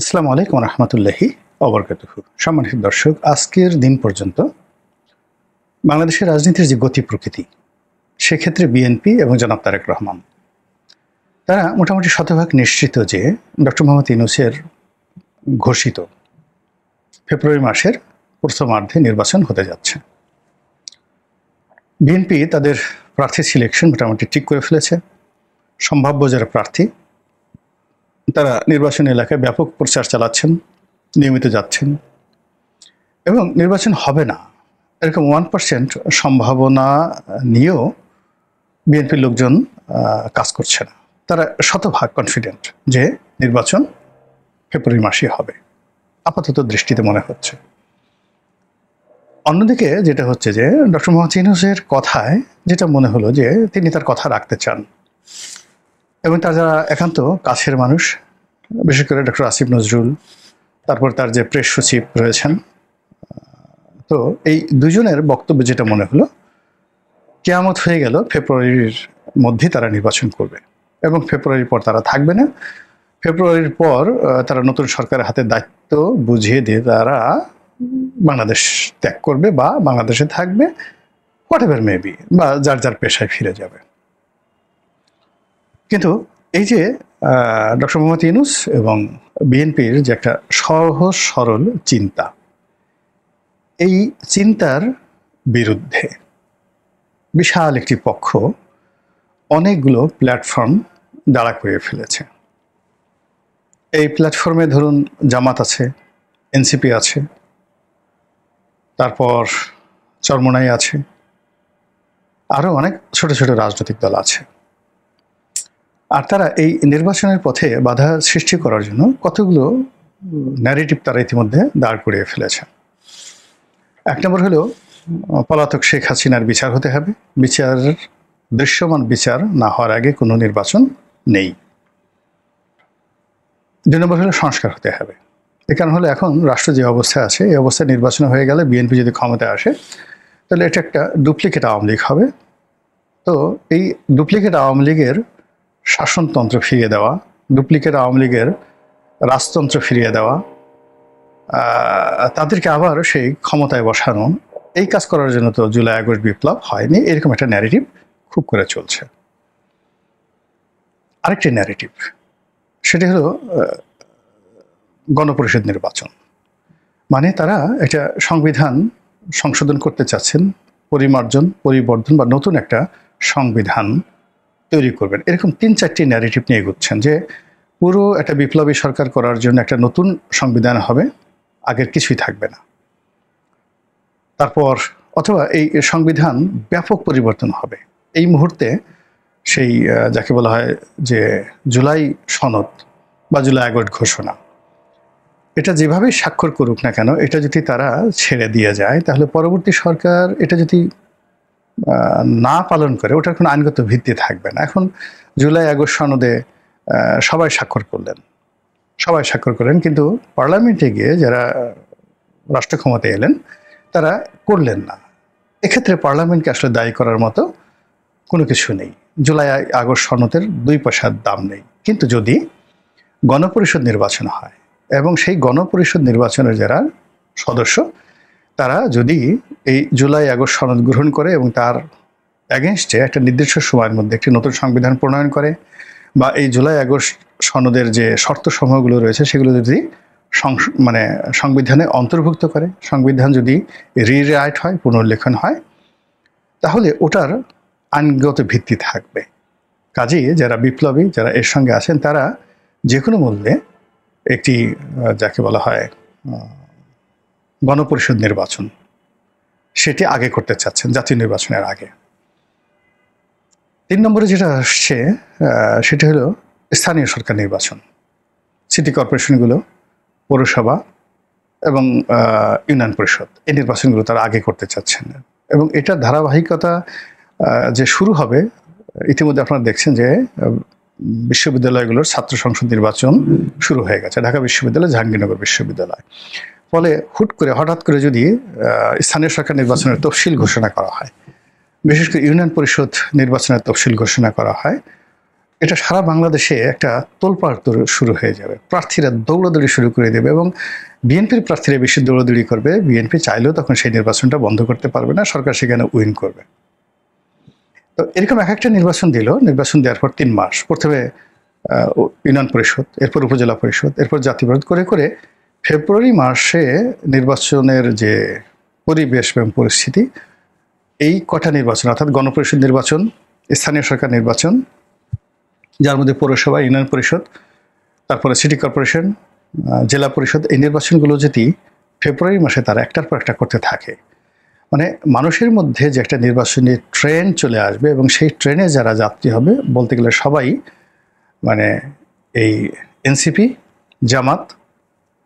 আসসালামু আলাইকুম রহমতুল্লাহি অবরকাতুহু। সম্মানিত দর্শক, আজকের দিন পর্যন্ত বাংলাদেশের রাজনীতির যে গতি প্রকৃতি, সেক্ষেত্রে বিএনপি এবং জনাব তারেক রহমান তারা মোটামুটি শতভাগ নিশ্চিত যে ডক্টর মোহাম্মদ ইউনূসের ঘোষিত ফেব্রুয়ারি মাসের প্রথমার্ধে নির্বাচন হতে যাচ্ছে। বিএনপি তাদের প্রার্থী সিলেকশন মোটামুটি ঠিক করে ফেলেছে। সম্ভাব্য যারা প্রার্থী তারা নির্বাচনী এলাকায় ব্যাপক প্রচার চালাচ্ছেন, নিয়মিত যাচ্ছেন এবং নির্বাচন হবে না এরকম 1% সম্ভাবনা নিয়েও বিএনপির লোকজন কাজ করছে না। তারা শতভাগ কনফিডেন্ট যে নির্বাচন ফেব্রুয়ারি মাসে হবে, আপাতত দৃষ্টিতে মনে হচ্ছে। অন্যদিকে যেটা হচ্ছে যে ডক্টর মোহাম্মদ ইউনূসের কথায় যেটা মনে হলো যে তিনি তার কথা রাখতে চান এবং তার যারা একান্ত কাছের মানুষ, বিশেষ করে ডক্টর আসিফ নজরুল, তারপর তার যে প্রেস সচিব রয়েছেন, তো এই দুজনের বক্তব্য যেটা মনে হলো কিয়ামত হয়ে গেল, ফেব্রুয়ারির মধ্যে তারা নির্বাচন করবে এবং ফেব্রুয়ারির পর তারা থাকবে না। ফেব্রুয়ারির পর তারা নতুন সরকারের হাতে দায়িত্ব বুঝিয়ে দিয়ে তারা বাংলাদেশ ত্যাগ করবে বা বাংলাদেশে থাকবে, হোয়াট এভার মেবি, বা যার যার পেশায় ফিরে যাবে। কিন্তু এই যে ডক্টর মোহাম্মদ ইউনূস এবং বিএনপির যে একটা সহজ সরল চিন্তা, এই চিন্তার বিরুদ্ধে বিশাল একটি পক্ষ অনেকগুলো প্ল্যাটফর্ম দাঁড়া করিয়ে ফেলেছে। এই প্ল্যাটফর্মে ধরুন জামাত আছে, এনসিপি আছে, তারপর চরমোনাই আছে, আরও অনেক ছোট ছোট রাজনৈতিক দল আছে। আর তারা এই নির্বাচনের পথে বাধা সৃষ্টি করার জন্য কতগুলো ন্যারেটিভ তারা ইতিমধ্যে দাঁড় করিয়ে ফেলেছে। এক নম্বর হলো পলাতক শেখ হাসিনার বিচার হতে হবে, বিচার দৃশ্যমান বিচার না হওয়ার আগে কোনো নির্বাচন নেই। দুই নম্বর হলো সংস্কার হতে হবে। এ কারণ হলো এখন রাষ্ট্র যে অবস্থায় আছে, এই অবস্থায় নির্বাচন হয়ে গেলে বিএনপি যদি ক্ষমতায় আসে তাহলে এটা একটা ডুপ্লিকেট আওয়ামী লীগ হবে। তো এই ডুপ্লিকেট আওয়ামী লীগের শাসনতন্ত্র ফিরিয়ে দেওয়া, ডুপ্লিকেট আওয়ামী লীগের রাজতন্ত্র ফিরিয়ে দেওয়া, তাদেরকে আবার সেই ক্ষমতায় বসানো, এই কাজ করার জন্য তো জুলাই আগস্ট বিপ্লব হয়নি, এরকম একটা ন্যারেটিভ খুব করে চলছে। আরেকটি ন্যারেটিভ, সেটি হলো গণপরিষদ নির্বাচন। মানে তারা এটা সংবিধান সংশোধন করতে চাচ্ছেন, পরিমার্জন, পরিবর্ধন বা নতুন একটা সংবিধান তৈরি করবেন। এরকম 3-4টি ন্যারেটিভ নিয়ে এগোচ্ছেন যে পুরো একটা বিপ্লবী সরকার করার জন্য একটা নতুন সংবিধান হবে, আগের কিছুই থাকবে না। তারপর অথবা এই সংবিধান ব্যাপক পরিবর্তন হবে। এই মুহূর্তে সেই যাকে বলা হয় যে জুলাই সনদ বা জুলাই আগস্ট ঘোষণা, এটা যেভাবে স্বাক্ষর করুক না কেন, এটা যদি তারা ছেড়ে দিয়ে যায় তাহলে পরবর্তী সরকার এটা যদি না পালন করে, ওটার কোনো আইনগত ভিত্তি থাকবে না। এখন জুলাই আগস্ট সনদে সবাই স্বাক্ষর করলেন, কিন্তু পার্লামেন্টে গিয়ে যারা রাষ্ট্র ক্ষমতায় এলেন তারা করলেন না। এক্ষেত্রে পার্লামেন্টকে আসলে দায়ী করার মতো কোনো কিছু নেই। জুলাই আগস্ট সনদের 2 পয়সার দাম নেই। কিন্তু যদি গণপরিষদ নির্বাচন হয় এবং সেই গণপরিষদ নির্বাচনের যারা সদস্য তারা যদি এই জুলাই আগস্ট সনদ গ্রহণ করে এবং তার অ্যাগেনস্টে একটা নির্দিষ্ট সময়ের মধ্যে একটি নতুন সংবিধান প্রণয়ন করে, বা এই জুলাই আগস্ট সনদের যে শর্ত সমূহগুলো রয়েছে সেগুলো যদি সংবিধানে অন্তর্ভুক্ত করে, সংবিধান যদি রিরাইট হয়, পুনর্লেখন হয়, তাহলে ওটার আইনগত ভিত্তি থাকবে। কাজেই যারা বিপ্লবী, যারা এর সঙ্গে আছেন, তারা যে কোনো মূল্যে একটি যাকে বলা হয় গণপরিষদ নির্বাচন, সেটি আগে করতে চাচ্ছেন, জাতীয় নির্বাচনের আগে। 3 নম্বরে যেটা আসছে সেটা হলো স্থানীয় সরকার নির্বাচন, সিটি কর্পোরেশনগুলো, পৌরসভা এবং ইউনিয়ন পরিষদ, এই নির্বাচনগুলো তারা আগে করতে চাচ্ছেন। এবং এটার ধারাবাহিকতা যে শুরু হবে, ইতিমধ্যে আপনারা দেখছেন যে বিশ্ববিদ্যালয়গুলোর ছাত্র সংসদ নির্বাচন শুরু হয়ে গেছে, ঢাকা বিশ্ববিদ্যালয়, জাহাঙ্গীরনগর বিশ্ববিদ্যালয়। ফলে হঠাৎ করে যদি স্থানীয় সরকার নির্বাচনের তফসিল ঘোষণা করা হয়, বিশেষ করে ইউনিয়ন পরিষদ নির্বাচনের তফসিল ঘোষণা করা হয়, এটা সারা বাংলাদেশে একটা তোলপাড় শুরু হয়ে যাবে, প্রার্থীরা দৌড়াদৌড়ি শুরু করে দেবে এবং বিএনপির প্রার্থীরা বেশি দৌড়াদৌড়ি করবে। বিএনপি চাইলেও তখন সেই নির্বাচনটা বন্ধ করতে পারবে না, সরকার সেখানে উইন করবে। তো এরকম এক একটা নির্বাচন দিল, নির্বাচন দেওয়ার পর 3 মাস, প্রথমে ইউনিয়ন পরিষদ, এরপর উপজেলা পরিষদ, এরপর জাতীয় পরিষদ করে করে ফেব্রুয়ারি মাসে নির্বাচনের যে পরিবেশ এবং পরিস্থিতি, এই কটা নির্বাচন অর্থাৎ গণপরিষদ নির্বাচন, স্থানীয় সরকার নির্বাচন, যার মধ্যে পৌরসভা, ইউনিয়ন পরিষদ, তারপরে সিটি কর্পোরেশন, জেলা পরিষদ, এই নির্বাচনগুলো যদি ফেব্রুয়ারি মাসে তারা একটার পর একটা করতে থাকে, মানে মানুষের মধ্যে যে একটা নির্বাচনী ট্রেন চলে আসবে এবং সেই ট্রেনে যারা যাত্রী হবে বলতে গেলে সবাই মানে এই এনসিপি, জামাত,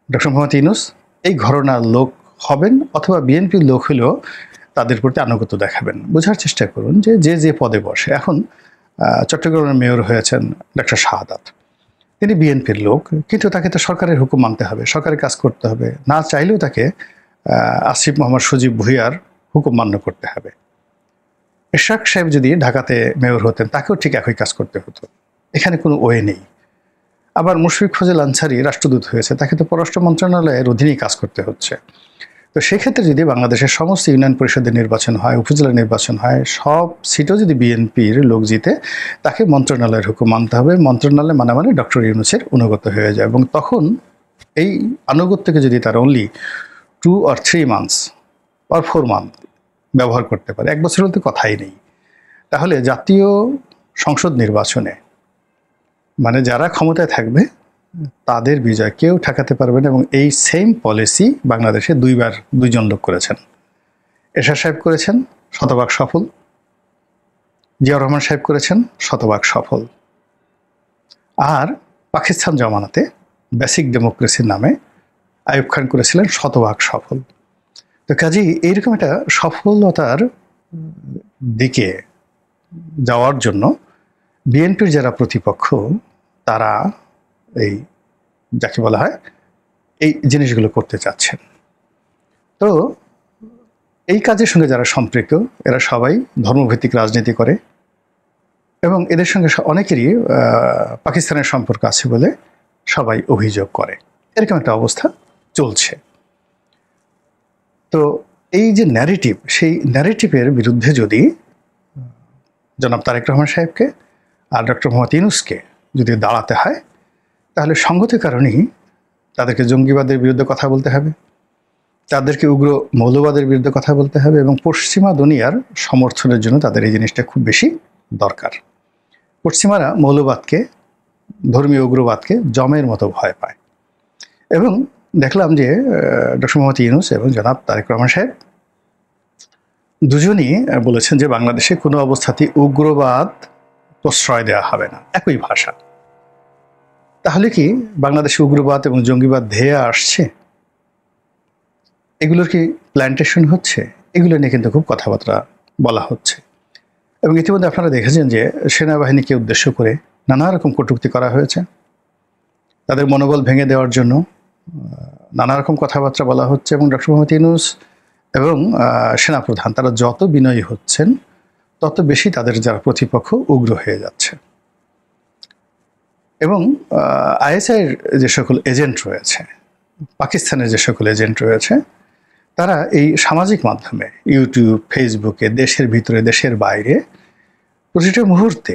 ডক্টর মোহাম্মদ ইউনূস এই ঘরানার লোক হবেন, অথবা বিএনপির লোক হলেও তাদের প্রতি আনুগত্য দেখাবেন। বোঝার চেষ্টা করুন যে যে যে পদে বসে, এখন চট্টগ্রামের মেয়র হয়েছেন ডক্টর শাহাদাত, তিনি বিএনপির লোক, কিন্তু তাকে তো সরকারের হুকুম মানতে হবে, সরকারের কাজ করতে হবে, না চাইলেও তাকে আসিফ মোহাম্মদ সজীব ভুঁইয়ার হুকুম মান্য করতে হবে। ইশরাক সাহেব যদি ঢাকাতে মেয়র হতেন, তাকেও ঠিক একই কাজ করতে হতো, এখানে কোনো ওয়ে নেই। আবার মুশফিক ফজল আনসারী রাষ্ট্রদূত হয়েছে, তাকে তো পররাষ্ট্র মন্ত্রণালয়ের অধীনেই কাজ করতে হচ্ছে। তো সেক্ষেত্রে যদি বাংলাদেশের সমস্ত ইউনিয়ন পরিষদের নির্বাচন হয়, উপজেলা নির্বাচন হয়, সব সিটও যদি বিএনপির লোক জিতে, তাকে মন্ত্রণালয়ের হুকুম মানতে হবে। মন্ত্রণালয় মানে ডক্টর ইউনূসের অনুগত হয়ে যায়, এবং তখন এই আনুগত্যকে যদি তারা only 2 or 3 months or 4 month ব্যবহার করতে পারে, 1 বছরের তো কথাই নেই, তাহলে জাতীয় সংসদ নির্বাচনে মানে যারা ক্ষমতায় থাকবে তাদের বিজয় কেউ ঠেকাতে পারবে না। এবং এই সেম পলিসি বাংলাদেশে 2বার 2জন লোক করেছেন। এরশাদ সাহেব করেছেন, শতভাগ সফল। জিয়াউর রহমান সাহেব করেছেন, শতভাগ সফল। আর পাকিস্তান জমানাতে বেসিক ডেমোক্রেসির নামে আইয়ুব খান করেছিলেন, শতভাগ সফল। তো কাজেই এইরকম একটা সফলতার দিকে যাওয়ার জন্য বিএনপির যারা প্রতিপক্ষ, তারা এই যাকে বলা হয় এই জিনিসগুলো করতে চাচ্ছেন। তো এই কাজের সঙ্গে যারা সম্পৃক্ত, এরা সবাই ধর্মভিত্তিক রাজনীতি করে এবং এদের সঙ্গে অনেকেরই পাকিস্তানের সম্পর্ক আছে বলে সবাই অভিযোগ করে। এরকম একটা অবস্থা চলছে। তো এই যে ন্যারেটিভ, সেই ন্যারেটিভের বিরুদ্ধে যদি জনাব তারেক রহমান সাহেবকে আর ডক্টর মোহাম্মদ ইউনূসকে যদি দাঁড়াতে হয়, তাহলে সঙ্গত কারণেই তাদেরকে জঙ্গিবাদের বিরুদ্ধে কথা বলতে হবে, তাদেরকে উগ্র মৌলবাদের বিরুদ্ধে কথা বলতে হবে, এবং পশ্চিমা দুনিয়ার সমর্থনের জন্য তাদের এই জিনিসটা খুব বেশি দরকার। পশ্চিমারা মৌলবাদকে, ধর্মীয় উগ্রবাদকে জমের মতো ভয় পায়। এবং দেখলাম যে ডক্টর মোহাম্মদ ইউনূস এবং জনাব তারেক রহমান সাহেব দুজনই বলেছেন যে বাংলাদেশে কোনো অবস্থাতেই উগ্রবাদ প্রশ্রয় দেওয়া হবে না, একই ভাষা। তাহলে কি বাংলাদেশে উগ্রবাদ এবং জঙ্গিবাদ ধেয়ে আসছে? এগুলোর কি প্ল্যান্টেশন হচ্ছে? এগুলো নিয়ে কিন্তু খুব কথাবার্তা বলা হচ্ছে। এবং ইতিমধ্যে আপনারা দেখেছেন যে সেনাবাহিনীকে উদ্দেশ্য করে নানা রকম কটূক্তি করা হয়েছে, তাদের মনোবল ভেঙে দেওয়ার জন্য নানা রকম কথাবার্তা বলা হচ্ছে। এবং ডক্টর মোহাম্মদ ইউনূস এবং সেনাপ্রধান তারা যত বিনয়ী হচ্ছেন, তত বেশি তাদের যারা প্রতিপক্ষ উগ্র হয়ে যাচ্ছে। এবং আইএসআইয়ের যে সকল এজেন্ট রয়েছে, পাকিস্তানের যে সকল এজেন্ট রয়েছে, তারা এই সামাজিক মাধ্যমে, ইউটিউব, ফেসবুকে, দেশের ভিতরে দেশের বাইরে প্রতিটা মুহূর্তে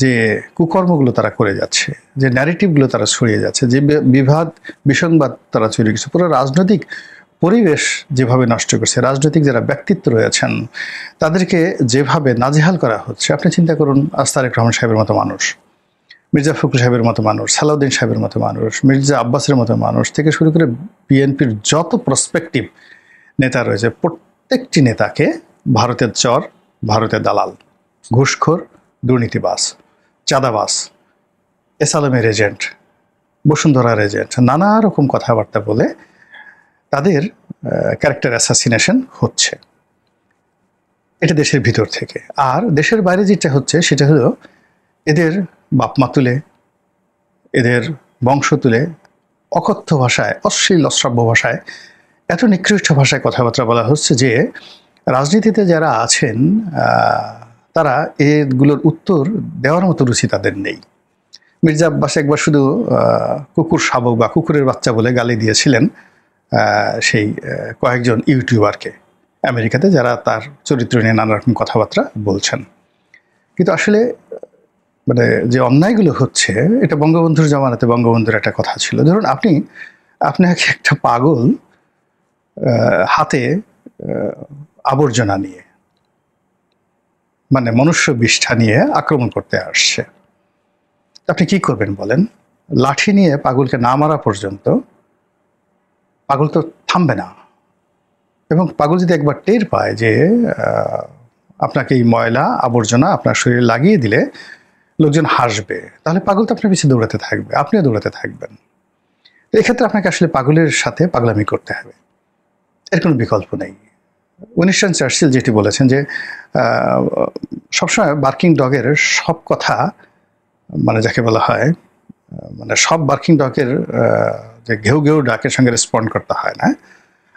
যে কুকর্মগুলো তারা করে যাচ্ছে, যে ন্যারেটিভগুলো তারা ছড়িয়ে যাচ্ছে, যে বিবাদ বিসংবাদ তারা ছড়িয়ে গেছে, পুরো রাজনৈতিক পরিবেশ যেভাবে নষ্ট করছে, রাজনৈতিক যারা ব্যক্তিত্ব রয়েছেন তাদেরকে যেভাবে নাজেহাল করা হচ্ছে। আপনি চিন্তা করুন, তারেক রহমান সাহেবের মতো মানুষ, মির্জা ফখরুল সাহেবের মতো মানুষ, সালাউদ্দিন সাহেবের মতো মানুষ, মির্জা আব্বাসের মতো মানুষ থেকে শুরু করে বিএনপির যত প্রসপেক্টিভ নেতা রয়েছে, প্রত্যেকটি নেতাকে ভারতের চর, ভারতের দালাল, ঘুষখোর, দুর্নীতিবাজ, চাঁদাবাজ, এসালামের এজেন্ট, বসুন্ধরার এজেন্ট, নানা রকম কথাবার্তা বলে তাদের ক্যারেক্টার অ্যাসাসিনেশন হচ্ছে। এটা দেশের ভিতর থেকে। আর দেশের বাইরে যেটা হচ্ছে সেটা হলো এদের বাপমা তুলে, এদের বংশ তুলে অকথ্য ভাষায়, অশ্লীল অশ্রাব্য ভাষায়, এত নিকৃষ্ট ভাষায় কথাবার্তা বলা হচ্ছে যে রাজনীতিতে যারা আছেন তারা এগুলোর উত্তর দেওয়ার মতো রুচি তাদের নেই। মির্জা আব্বাস একবার শুধু কুকুর শাবক বা কুকুরের বাচ্চা বলে গালি দিয়েছিলেন সেই কয়েকজন ইউটিউবারকে আমেরিকাতে, যারা তার চরিত্র নিয়ে নানা রকম কথাবার্তা বলছেন। কিন্তু আসলে মানে যে অন্যায়গুলো হচ্ছে, এটা বঙ্গবন্ধুর জমানাতে বঙ্গবন্ধুর একটা কথা ছিল, ধরুন আপনাকে একটা পাগল হাতে আবর্জনা নিয়ে, মানে মনুষ্য বিষ্ঠা নিয়ে আক্রমণ করতে আসছে, আপনি কি করবেন বলেন? লাঠি নিয়ে পাগলকে না মারা পর্যন্ত পাগল তো থামবে না। এবং পাগল যদি একবার টের পায় যে আপনাকে এই ময়লা আবর্জনা আপনার শরীরে লাগিয়ে দিলে লোকজন হাসবে, তাহলে পাগল তো আপনার পিছিয়ে দৌড়াতে থাকবে, আপনিও দৌড়াতে থাকবেন। এক্ষেত্রে আপনাকে আসলে পাগলের সাথে পাগলামি করতে হবে, এর কোনো বিকল্প নেই। উইনস্টন চার্চিল যেটি বলেছেন যে সবসময় বার্কিং ডগের সব কথা, মানে যাকে বলা হয় মানে সব বার্কিং ডগের যে ঘেউ ঘেউ ডাকের সঙ্গে রেসপন্ড করতে হয় না।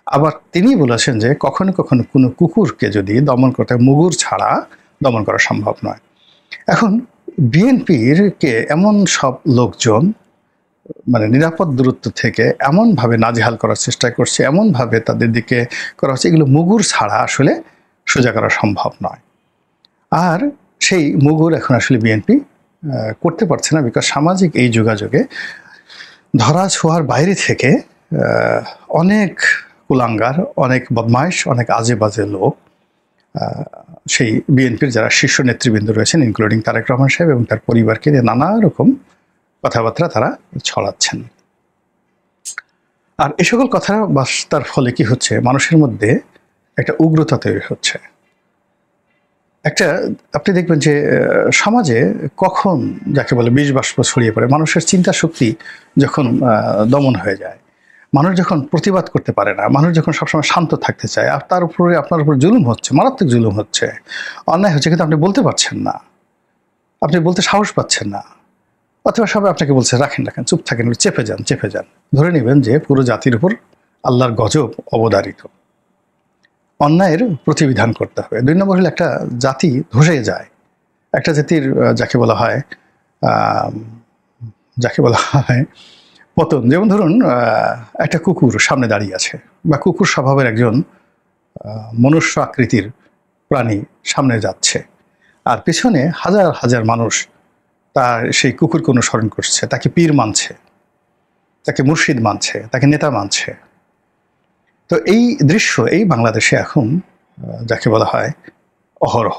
আবার তিনি বলেছেন যে কখনো কখনো কোনো কুকুরকে যদি দমন করতে মুগুর ছাড়া দমন করা সম্ভব নয়। এখন বিএনপির কে এমন সব লোকজন মানে নিরাপদ দূরত্ব থেকে এমনভাবে নাজেহাল করার চেষ্টা করছে, এমনভাবে তাদের দিকে করা হচ্ছে, এগুলো মুগুর ছাড়া আসলে সোজা করা সম্ভব নয়। আর সেই মুগুর এখন আসলে বিএনপি করতে পারছে না, বিকজ সামাজিক এই যোগাযোগে ধরা ছোঁয়ার বাইরে থেকে অনেক কুলাঙ্গার, অনেক বদমাইশ, অনেক আজে বাজে লোক সেই বিএনপির যারা শীর্ষ নেতৃবৃন্দ রয়েছেন, ইনক্লুডিং তারেক রহমান সাহেব এবং তার পরিবারকে নিয়ে নানা রকম কথাবার্তা তারা ছড়াচ্ছেন। আর এই সকল কথা বাস্তার ফলে কি হচ্ছে, মানুষের মধ্যে একটা উগ্রতা তৈরি হচ্ছে। একটা আপনি দেখবেন যে সমাজে কখন যাকে বলে বিষ বাষ্প ছড়িয়ে পড়ে, মানুষের চিন্তা শক্তি যখন দমন হয়ে যায়, মানুষ যখন প্রতিবাদ করতে পারে না, মানুষ যখন সবসময় শান্ত থাকতে চায়, আর তার উপরে আপনার উপর জুলুম হচ্ছে, মারাত্মক জুলুম হচ্ছে, অন্যায় হচ্ছে, কিন্তু আপনি বলতে পারছেন না, আপনি বলতে সাহস পাচ্ছেন না, অথবা সবাই আপনাকে বলছে রাখেন চুপ থাকেন, চেপে যান, ধরে নেবেন যে পুরো জাতির উপর আল্লাহর গজব অবধারিত। অন্যায়ের প্রতিবিধান করতে হবে। 2 নম্বর হলে একটা জাতি ধসে যায়, একটা জাতির যাকে বলা হয় পতন। যেমন ধরুন একটা কুকুর সামনে দাঁড়িয়ে আছে, বা কুকুর স্বভাবের একজন মনুষ্য আকৃতির প্রাণী সামনে যাচ্ছে, আর পিছনে হাজার হাজার মানুষ তার সেই কুকুরকে অনুসরণ করছে, তাকে পীর মানছে, তাকে মুর্শিদ মানছে, তাকে নেতা মানছে। তো এই দৃশ্য এই বাংলাদেশে এখন যাকে বলা হয় অহরহ,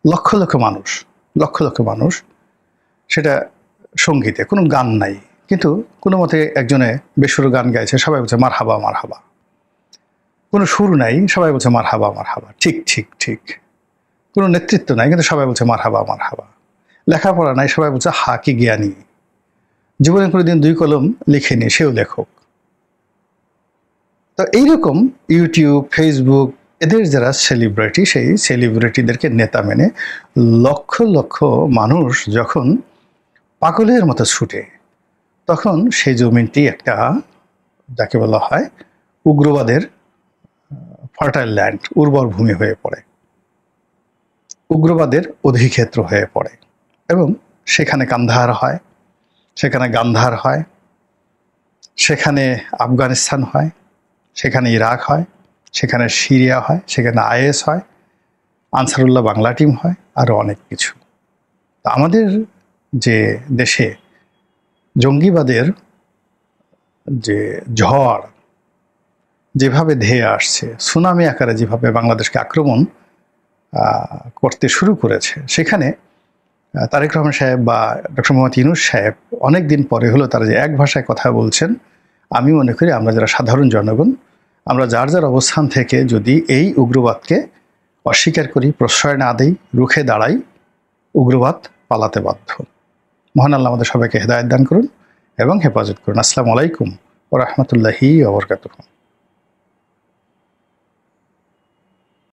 লক্ষ লক্ষ মানুষ, সেটা সঙ্গীতে কোনো গান নাই, কিন্তু কোনো মতে একজনে বেসুর গান গাইছে, সবাই বলছে মারহাবা মারহাবা, কোনো সুর নাই, সবাই বলছে মারহাবা মারহাবা, ঠিক ঠিক ঠিক, কোনো নেতৃত্ব নাই, কিন্তু সবাই বলছে মারহাবা মারহাবা, লেখাপড়া নাই, সবাই বলছে হা কি জ্ঞানী, জীবনে কোনোদিন 2 কলম লিখেনি, সেও লেখক। তো এইরকম ইউটিউব, ফেসবুক, এদের যারা সেলিব্রিটি, সেই সেলিব্রিটিদেরকে নেতা মেনে লক্ষ লক্ষ মানুষ যখন পাগলের মতো ছুটে, তখন সেই জমিনটি একটা যাকে বলা হয় উগ্রবাদের ফার্টাইল ল্যান্ড, উর্বর ভূমি হয়ে পড়ে, উগ্রবাদের অধিক্ষেত্র হয়ে পড়ে, এবং সেখানে কান্দাহার হয়, সেখানে গান্ধার হয়, সেখানে আফগানিস্তান হয়, সেখানে ইরাক হয়, সেখানে সিরিয়া হয়, সেখানে আইএস হয়, আনসারুল্লাহ বাংলা টিম হয়, আরও অনেক কিছু। আমাদের যে দেশে জঙ্গিবাদের যে ঝড় যেভাবে ধেয়ে আসছে, সুনামি আকারে যেভাবে বাংলাদেশকে আক্রমণ করতে শুরু করেছে, সেখানে তারেক রহমান সাহেব বা ডক্টর মোহাম্মদ ইউনূস সাহেব অনেক দিন পরে হলো তারা যে এক ভাষায় কথা বলছেন, আমি মনে করি আমরা যারা সাধারণ জনগণ, আমরা যার যার অবস্থান থেকে যদি এই উগ্রবাদকে অস্বীকার করি, প্রশ্রয় না দিই, রুখে দাঁড়াই, উগ্রবাদ পালাতে বাধ্য। মহান আল্লাহ আমাদের সবাইকে হেদায়েত দান করুন এবং হেফাজত করুন। আসসালামু আলাইকুম ওয়া রাহমাতুল্লাহি ওয়া বারাকাতুহু।